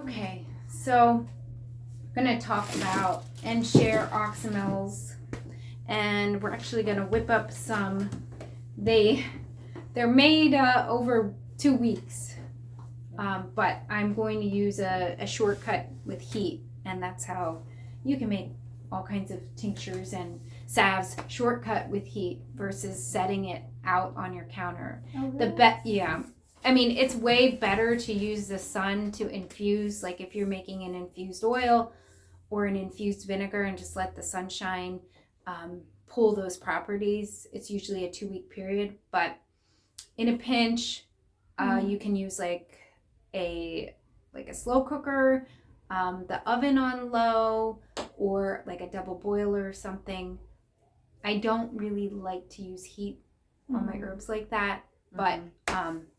Okay, so I'm going to talk about and share Oxymels, and we're actually going to whip up some. They're made over 2 weeks, but I'm going to use a shortcut with heat, and that's how you can make all kinds of tinctures and salves shortcut with heat versus setting it out on your counter. Oh, really? I mean, it's way better to use the sun to infuse, like if you're making an infused oil or an infused vinegar, and just let the sunshine pull those properties. It's usually a 2-week period, but in a pinch, you can use like a slow cooker, the oven on low, or like a double boiler or something. I don't really like to use heat on my herbs like that, but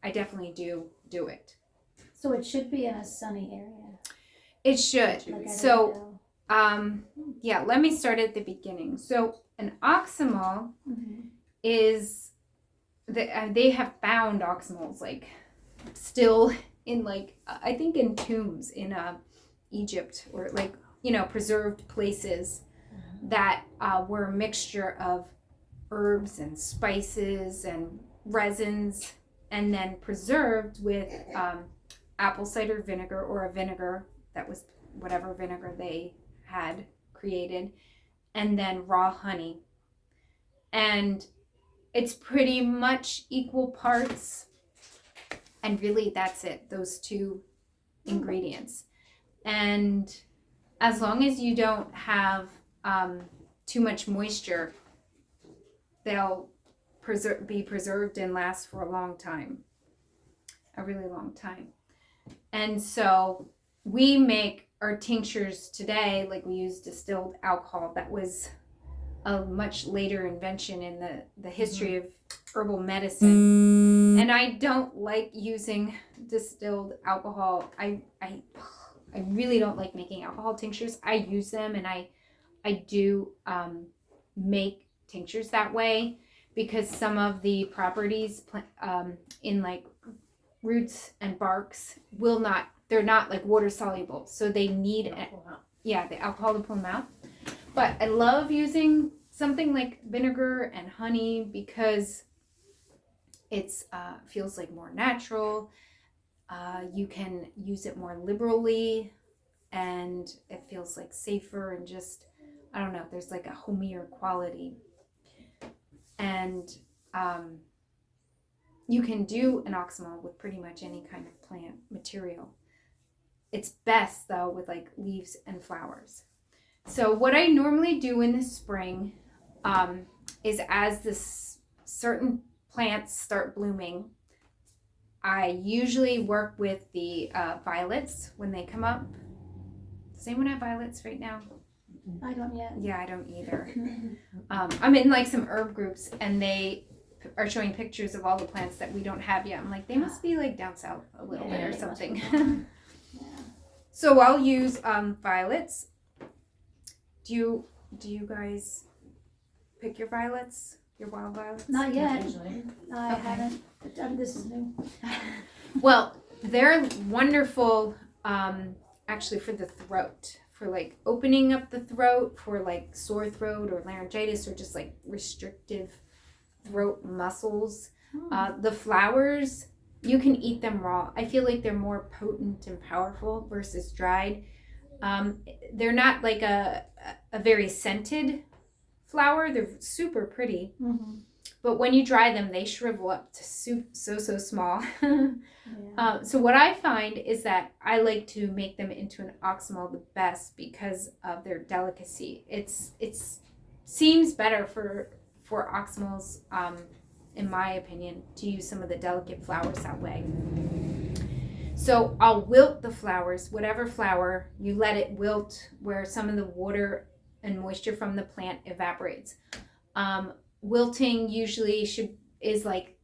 I definitely do it. So it should be in a sunny area. It should. Like So, let me start at the beginning. So, an oxymel is they have found oxymels like still in I think in tombs in Egypt, or preserved places that were a mixture of herbs and spices and resins, and then preserved with apple cider vinegar, or a vinegar that was whatever vinegar they had created, and then raw honey. And it's pretty much equal parts, and really that's it, those two ingredients. And as long as you don't have too much moisture, they'll be preserved and last for a long time, a really long time. And so we make our tinctures today, like we use distilled alcohol. That was a much later invention in the history of herbal medicine. And I don't like using distilled alcohol. I really don't like making alcohol tinctures. I use them, and I do make tinctures that way, because some of the properties in like roots and barks they're not like water soluble, so they need the alcohol to pull them out. But I love using something like vinegar and honey because it's feels like more natural. You can use it more liberally, and it feels like safer, and just, I don't know, there's like a homier quality. And you can do an oxymel with pretty much any kind of plant material. It's best though with like leaves and flowers. So what I normally do in the spring is, as this certain plants start blooming, I usually work with the violets when they come up. Does anyone have violets right now? I don't yet. Yeah, I don't either. I'm in like some herb groups, and they are showing pictures of all the plants that we don't have yet. I'm like, they must be like down south a little bit or something. So I'll use violets. Do you guys pick your violets? Your wild violets? Not yet. I haven't. This is new. Well, they're wonderful, actually, for the throat, for like opening up the throat, for like sore throat or laryngitis, or just like restrictive throat muscles. The flowers, you can eat them raw. I feel like they're more potent and powerful versus dried. They're not like a very scented flower. They're super pretty. But when you dry them, they shrivel up to so small. So what I find is that I like to make them into an oxymel the best because of their delicacy. It seems better for oxymels, in my opinion, to use some of the delicate flowers that way. So I'll wilt the flowers, whatever flower, you let it wilt where some of the water and moisture from the plant evaporates. Wilting usually is like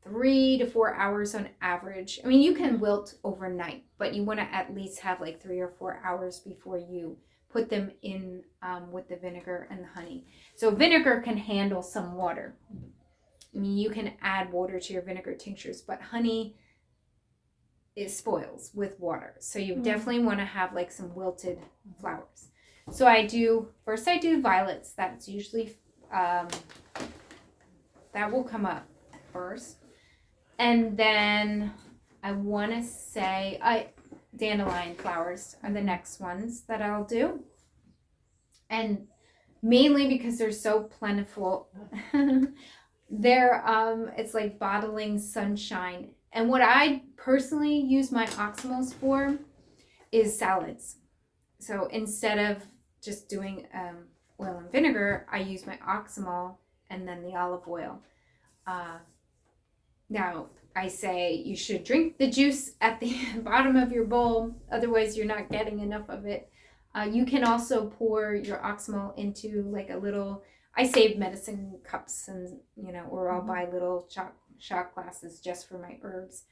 3 to 4 hours on average. I mean, you can wilt overnight, but you want to at least have like 3 or 4 hours before you put them in with the vinegar and the honey. So vinegar can handle some water. I mean, you can add water to your vinegar tinctures, but honey it spoils with water. So you definitely want to have like some wilted flowers. So I do violets. That's usually, that will come up first. And then I want to say, dandelion flowers are the next ones that I'll do. And mainly because they're so plentiful. It's like bottling sunshine. And what I personally use my Oxymels for is salads. So instead of just doing oil and vinegar, I use my Oxymel and then the olive oil. Now, I say you should drink the juice at the bottom of your bowl. Otherwise, you're not getting enough of it. You can also pour your Oxymel into like a little, I save medicine cups and, or I'll buy little shot glasses just for my herbs.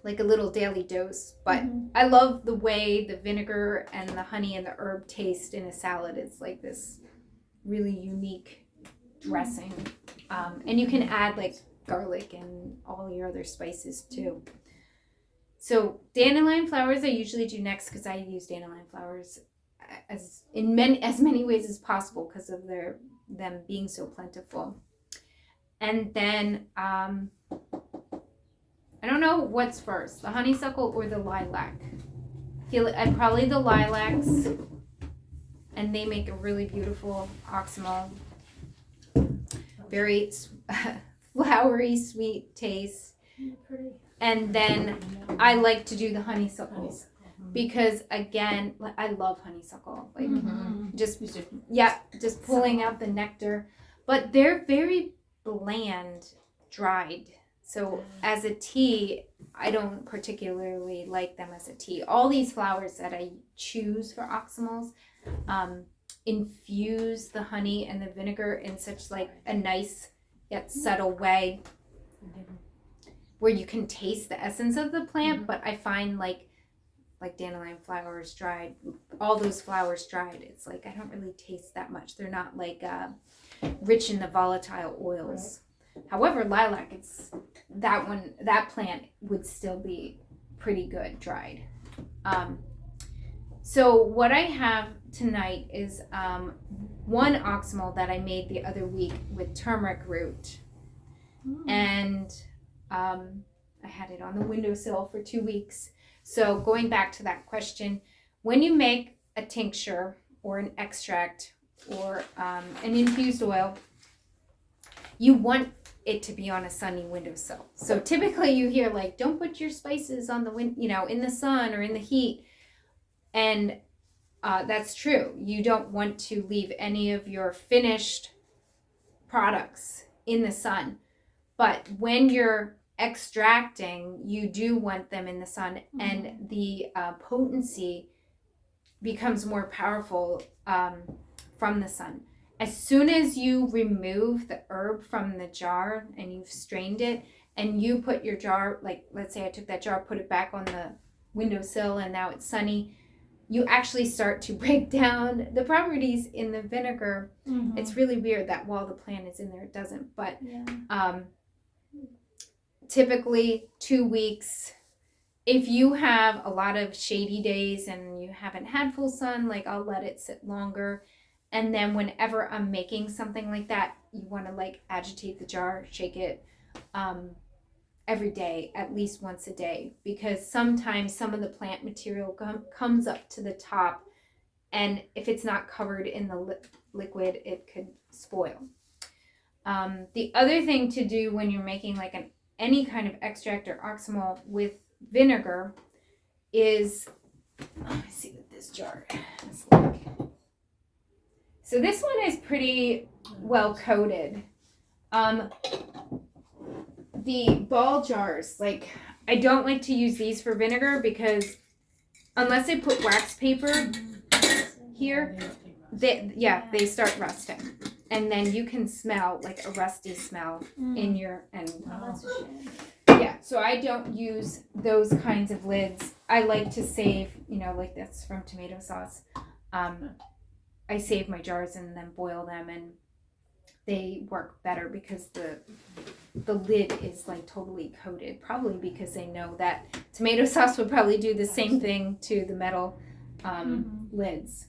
Like a little daily dose. But I love the way the vinegar and the honey and the herb taste in a salad. It's like this really unique dressing. And you can add like garlic and all your other spices too. So dandelion flowers I usually do next because I use dandelion flowers as many ways as possible because of them being so plentiful. And then I don't know what's first, the honeysuckle or the lilac. I feel like probably the lilacs, and they make a really beautiful Oxymel. Very flowery, sweet taste. Pretty. And then I like to do the honeysuckles because again, I love honeysuckle. Like just pulling out the nectar, but they're very bland, dried. So as a tea, I don't particularly like them as a tea. All these flowers that I choose for Oxymels, infuse the honey and the vinegar in such like a nice yet subtle way where you can taste the essence of the plant. But I find like dandelion flowers dried, all those flowers dried, it's like I don't really taste that much. They're not like rich in the volatile oils. However, lilac, that plant would still be pretty good dried. So what I have tonight is one Oxymel that I made the other week with turmeric root. And I had it on the windowsill for 2 weeks. So going back to that question, when you make a tincture or an extract or an infused oil, you want it to be on a sunny windowsill. So typically you hear like, don't put your spices on the in the sun or in the heat. And that's true. You don't want to leave any of your finished products in the sun. But when you're extracting, you do want them in the sun, and the potency becomes more powerful from the sun. As soon as you remove the herb from the jar and you've strained it, and you put your jar, like let's say I took that jar, put it back on the windowsill, and now it's sunny, you actually start to break down the properties in the vinegar. It's really weird that while the plant is in there, it doesn't. But typically 2 weeks. If you have a lot of shady days and you haven't had full sun, like I'll let it sit longer. And then whenever I'm making something like that, you want to like agitate the jar, shake it every day, at least once a day, because sometimes some of the plant material comes up to the top, and if it's not covered in the liquid, it could spoil. The other thing to do when you're making like any kind of extract or Oxymel with vinegar is, let me see what this jar is like. So this one is pretty well coated. The ball jars, like I don't like to use these for vinegar because unless I put wax paper here, they start rusting. And then you can smell like a rusty smell in your, and that's a shame. yeah, so I don't use those kinds of lids. I like to save, like that's from tomato sauce. I save my jars and then boil them, and they work better because the lid is like totally coated, probably because they know that tomato sauce would probably do the same thing to the metal lids.